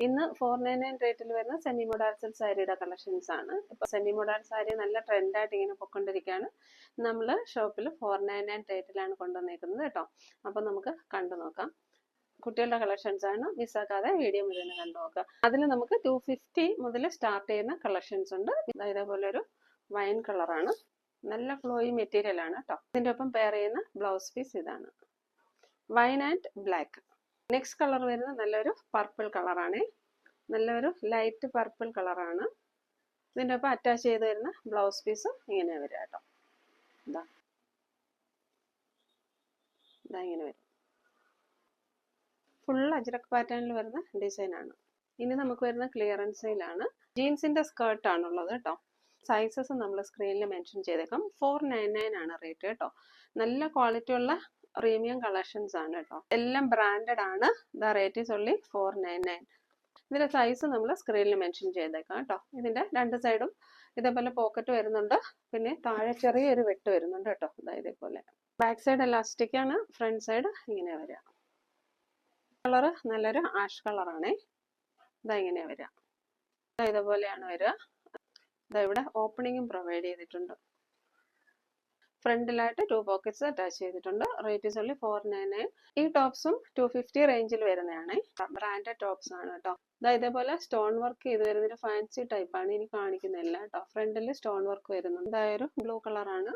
ഇന്ന് 499 റേറ്റിൽ വരുന്ന സെമി മോഡാൾ സിൽക്ക് സാരിയുടെ കളക്ഷൻസ് ആണ്. ഇപ്പൊ സെമി മോഡാൾ സാരി നല്ല ട്രെൻഡായിട്ട് ഇങ്ങനെ പൊക്കൊണ്ടിരിക്കുകയാണ്. നമ്മൾ ഷോപ്പിൽ 499 റേറ്റിലാണ് കൊണ്ടുവന്നേക്കുന്നത് കേട്ടോ. അപ്പൊ നമുക്ക് കണ്ടു നോക്കാം. കുട്ടികളുടെ കളക്ഷൻസ് ആണ്, മിസ്സാക്കാതെ വീഡിയോ മുഴുവൻ കണ്ടു നോക്കാം. അതിൽ നമുക്ക് 250 മുതൽ സ്റ്റാർട്ട് ചെയ്യുന്ന കളക്ഷൻസ് ഉണ്ട്. ഇതേപോലെ ഒരു വൈൻ കളറാണ്, നല്ല ഫ്ലോയി മെറ്റീരിയൽ ആണ് കേട്ടോ. ഇതിന്റെ ഒപ്പം പെയർ ചെയ്യുന്ന ബ്ലൗസ് പീസ് ഇതാണ്, wine and black. Next colour വരുന്നത് നല്ലൊരു പർപ്പിൾ കളറാണ്, നല്ലൊരു ലൈറ്റ് പർപ്പിൾ കളറാണ്. ഇതിൻ്റെ ഒപ്പം അറ്റാച്ച് ചെയ്ത് വരുന്ന ബ്ലൗസ് പീസ് ഇങ്ങനെ വരിക കേട്ടോ. ഇതാ ഇങ്ങനെ വരും. ഫുൾ അജ്രക് പാറ്റേണിൽ വരുന്ന ഡിസൈനാണ്. ഇനി നമുക്ക് വരുന്ന ക്ലിയറൻസ് സെയിലാണ്. ജീൻസിന്റെ സ്കേർട്ട് ആണുള്ളത് കേട്ടോ. സൈസസ് നമ്മൾ സ്ക്രീനിൽ മെൻഷൻ ചെയ്തേക്കാം. 499 ആണ് റേറ്റ് കേട്ടോ. നല്ല ക്വാളിറ്റി ഉള്ള പ്രീമിയം കളക്ഷൻസ് ആണ് കേട്ടോ. എല്ലാം ബ്രാൻഡഡ് ആണ്. The rate is only 499. ഇതിന്റെ സൈസ് നമ്മൾ സ്ക്രീനിൽ മെൻഷൻ ചെയ്തേക്കാം കേട്ടോ. ഇതിന്റെ രണ്ട് സൈഡും ഇതേപോലെ പോക്കറ്റ് വരുന്നുണ്ട്, പിന്നെ താഴെ ചെറിയൊരു വെട്ട് വരുന്നുണ്ട് കേട്ടോ. ഇതേപോലെ ബാക്ക് സൈഡ് എലാസ്റ്റിക് ആണ്, ഫ്രണ്ട് സൈഡ് ഇങ്ങനെ വരിക. കളറ് നല്ലൊരു ആഷ് കളറാണേ. ഇങ്ങനെ വരിക, ഇതേപോലെയാണ് വരിക. ഇവിടെ ഓപ്പണിങ്ങും പ്രൊവൈഡ് ചെയ്തിട്ടുണ്ട്. ഫ്രണ്ടിലായിട്ട് 2 പോക്കറ്റ്സ് അറ്റാച്ച് ചെയ്തിട്ടുണ്ട്. Rate is only 499. ഈ ടോപ്സും 250 റേഞ്ചിൽ വരുന്നതാണ്. ബ്രാൻഡഡ് ടോപ്സ് ആണ് കേട്ടോ. ഇതേപോലെ സ്റ്റോൺ വർക്ക് ചെയ്ത് വരുന്നൊരു ഫാൻസി ടൈപ്പ് ആണ് ഇനി കാണിക്കുന്നില്ല കേട്ടോ. ഫ്രണ്ടിൽ സ്റ്റോൺ വർക്ക് വരുന്നുണ്ട്. ഇതായൊരു ബ്ലൂ കളറാണ്.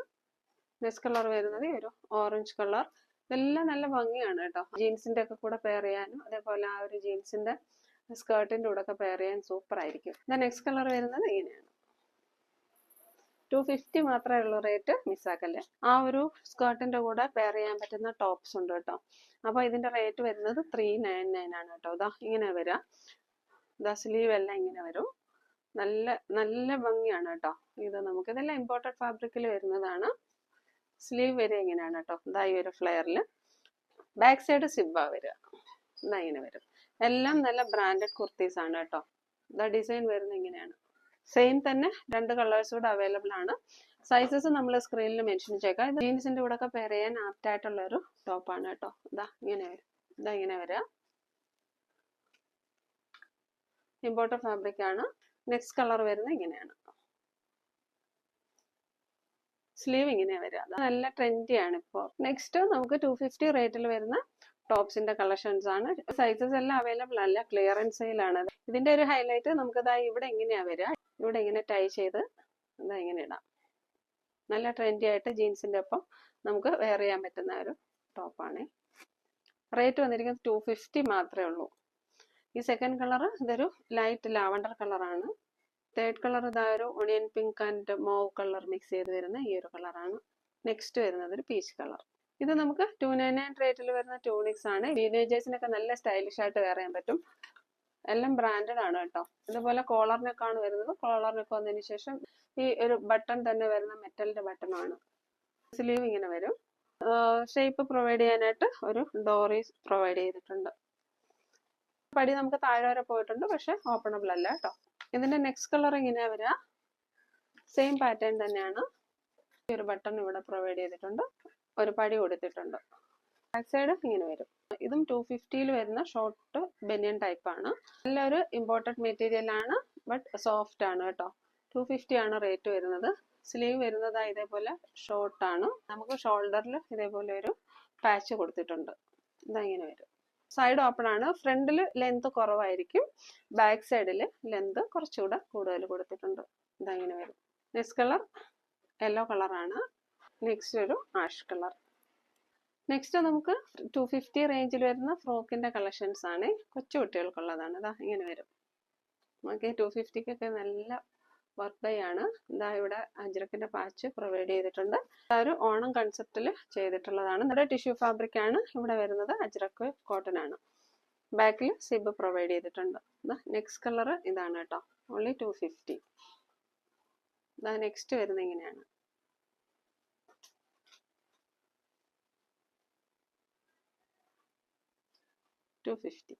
നെക്സ്റ്റ് കളർ വരുന്നത് ഒരു ഓറഞ്ച് കളർ. ഇതെല്ലാം നല്ല ഭംഗിയാണ് കേട്ടോ. ജീൻസിന്റെ ഒക്കെ കൂടെ പെയർ ചെയ്യാനും അതേപോലെ ആ ഒരു ജീൻസിന്റെ സ്കേർട്ടിന്റെ കൂടെ ഒക്കെ പെയർ ചെയ്യാൻ സൂപ്പർ ആയിരിക്കും. നെക്സ്റ്റ് കളർ വരുന്നത് ഇങ്ങനെയാണ്. 250 മാത്രമേ ഉള്ളൂ റേറ്റ്, മിസ്സാക്കല്ലേ. ആ ഒരു സ്കേർട്ടിന്റെ കൂടെ പെയർ ചെയ്യാൻ പറ്റുന്ന ടോപ്സ് ഉണ്ട് കേട്ടോ. അപ്പൊ ഇതിന്റെ റേറ്റ് വരുന്നത് 399 ആണ് കേട്ടോ. ഇതാ ഇങ്ങനെ വരിക. ഇതാ സ്ലീവ് എല്ലാം ഇങ്ങനെ വരും. നല്ല നല്ല ഭംഗിയാണ് കേട്ടോ. ഇതെല്ലാം ഇമ്പോർട്ടഡ് ഫാബ്രിക്കിൽ വരുന്നതാണ്. സ്ലീവ് വരിക ഇങ്ങനെയാണ് കേട്ടോ. ഇതാ ഈ ഒരു ഫ്ലെയറിൽ. ബാക്ക് സൈഡ് സിബ്ബ വരിക. ഇതാ ഇങ്ങനെ വരും. എല്ലാം നല്ല ബ്രാൻഡഡ് കുർത്തീസ് ആണ് കേട്ടോ. ഇതാ ഡിസൈൻ വരുന്നത് ഇങ്ങനെയാണ്. സെയിം തന്നെ രണ്ട് കളേഴ്സ് കൂടെ അവൈലബിൾ ആണ്. സൈസസ് നമ്മൾ സ്ക്രീനിൽ മെൻഷൻ ചെയ്തേക്കാം. ഇത് ജീൻസിന്റെ കൂടെ ഒക്കെ പെയർ ചെയ്യാൻ ആപ്റ്റ് ആയിട്ടുള്ള ഒരു ടോപ്പാണ് കേട്ടോ. ഇങ്ങനെ വരിക. ഇമ്പോർട്ടഡ് ഫാബ്രിക് ആണ്. നെക്സ്റ്റ് കളർ വരുന്നത് ഇങ്ങനെയാണ്. സ്ലീവ് ഇങ്ങനെ വരിക. നല്ല ട്രെൻഡി ആണ് ഇപ്പോൾ. നെക്സ്റ്റ് നമുക്ക് 250 റേറ്റിൽ വരുന്ന ടോപ്സിന്റെ കളക്ഷൻസ് ആണ്. സൈസസ് എല്ലാം അവൈലബിൾ അല്ല, ക്ലിയറൻസ് സെയിലാണ്. ഇതിന്റെ ഒരു ഹൈലൈറ്റ് നമുക്ക് ഇവിടെ ഇങ്ങനെയാ വരിക. ഇവിടെ ഇങ്ങനെ ടൈ ചെയ്ത് ഇങ്ങനെ ഇടാം. നല്ല ട്രെൻഡി ആയിട്ട് ജീൻസിന്റെ ഒപ്പം നമുക്ക് വെയർ ചെയ്യാൻ പറ്റുന്ന ഒരു ടോപ്പാണ്. റേറ്റ് വന്നിരിക്കുന്നത് 250 മാത്രമേ ഉള്ളൂ. ഈ സെക്കൻഡ് കളർ ഇതൊരു ലൈറ്റ് ലാവണ്ടർ കളറാണ്. തേർഡ് കളർ ഒരു onion pink and mauve colour mix ചെയ്ത് വരുന്ന ഈ ഒരു കളറാണ്. നെക്സ്റ്റ് വരുന്നത് ഒരു പീച്ച് കളർ. ഇത് നമുക്ക് 299 റേറ്റിൽ വരുന്ന ട്യൂണിക്സ് ആണ്. ടീനേജേഴ്സിനൊക്കെ നല്ല സ്റ്റൈലിഷ് ആയിട്ട് വെയർ ചെയ്യാൻ പറ്റും. എല്ലാം ബ്രാൻഡഡ് ആണ് കേട്ടോ. ഇതുപോലെ കോളർ നെക്കാണ് വരുന്നത്. കോളർ നെക്ക് വന്നതിന് ശേഷം ഈ ഒരു ബട്ടൺ തന്നെ വരുന്ന മെറ്റലിന്റെ ബട്ടൺ ആണ്. സ്ലീവ് ഇങ്ങനെ വരും. ഷേപ്പ് പ്രൊവൈഡ് ചെയ്യാനായിട്ട് ഒരു ഡോറീസ് പ്രൊവൈഡ് ചെയ്തിട്ടുണ്ട്. പടി നമുക്ക് താഴെ വരെ പോയിട്ടുണ്ട്, പക്ഷെ ഓപ്പണബിൾ അല്ല കേട്ടോ. ഇതിന്റെ നെക്സ്റ്റ് കളർ ഇങ്ങനെയാ വരിക. സെയിം പാറ്റേൺ തന്നെയാണ്. ഒരു ബട്ടൺ ഇവിടെ പ്രൊവൈഡ് ചെയ്തിട്ടുണ്ട്, ഒരു പടി കൊടുത്തിട്ടുണ്ട്. ബാക്ക് സൈഡ് ഇങ്ങനെ വരും. ഇതും 250 വരുന്ന ഷോർട്ട് ബനിയൻ ടൈപ്പ് ആണ്. നല്ലൊരു ഇമ്പോർട്ടഡ് മെറ്റീരിയൽ ആണ്, ബട്ട് സോഫ്റ്റ് ആണ് കേട്ടോ. 250 ആണ് റേറ്റ് വരുന്നത്. സ്ലീവ് വരുന്നത് ഇതേപോലെ ഷോർട്ട് ആണ്. നമുക്ക് ഷോൾഡറിൽ ഇതേപോലെ ഒരു പാച്ച് കൊടുത്തിട്ടുണ്ട്. ഇങ്ങനെ വരും. സൈഡ് ഓപ്പൺ ആണ്. ഫ്രണ്ടിൽ ലെങ്ത് കുറവായിരിക്കും, ബാക്ക് സൈഡിൽ ലെങ്ത് കുറച്ചുകൂടെ കൂടുതൽ കൊടുത്തിട്ടുണ്ട്. ഇങ്ങനെ വരും. നെക്സ്റ്റ് കളർ യെല്ലോ കളറാണ്. നെക്സ്റ്റ് ഒരു ആഷ് കളർ. നെക്സ്റ്റ് നമുക്ക് 250 റേഞ്ചിൽ വരുന്ന ഫ്രോക്കിന്റെ കളക്ഷൻസ് ആണ്. കൊച്ചു കുട്ടികൾക്കുള്ളതാണ്. ഇങ്ങനെ വരും. നമുക്ക് 250 നല്ല വർക്ക് ബൈ ആണ്. ഇവിടെ അജ്രക്കിന്റെ പാച്ച് പ്രൊവൈഡ് ചെയ്തിട്ടുണ്ട്. ഒരു ഓണം കൺസെപ്റ്റിൽ ചെയ്തിട്ടുള്ളതാണ്. നമ്മുടെ ടിഷ്യൂ ഫാബ്രിക് ആണ് ഇവിടെ വരുന്നത്. അജ്രക്ക് കോട്ടൺ ആണ്. ബാക്കിൽ സിബ് പ്രൊവൈഡ് ചെയ്തിട്ടുണ്ട്. നെക്സ്റ്റ് കളർ ഇതാണ് കേട്ടോ. ഓൺലി 250. നെക്സ്റ്റ് വരുന്നത് ഇങ്ങനെയാണ്. $250.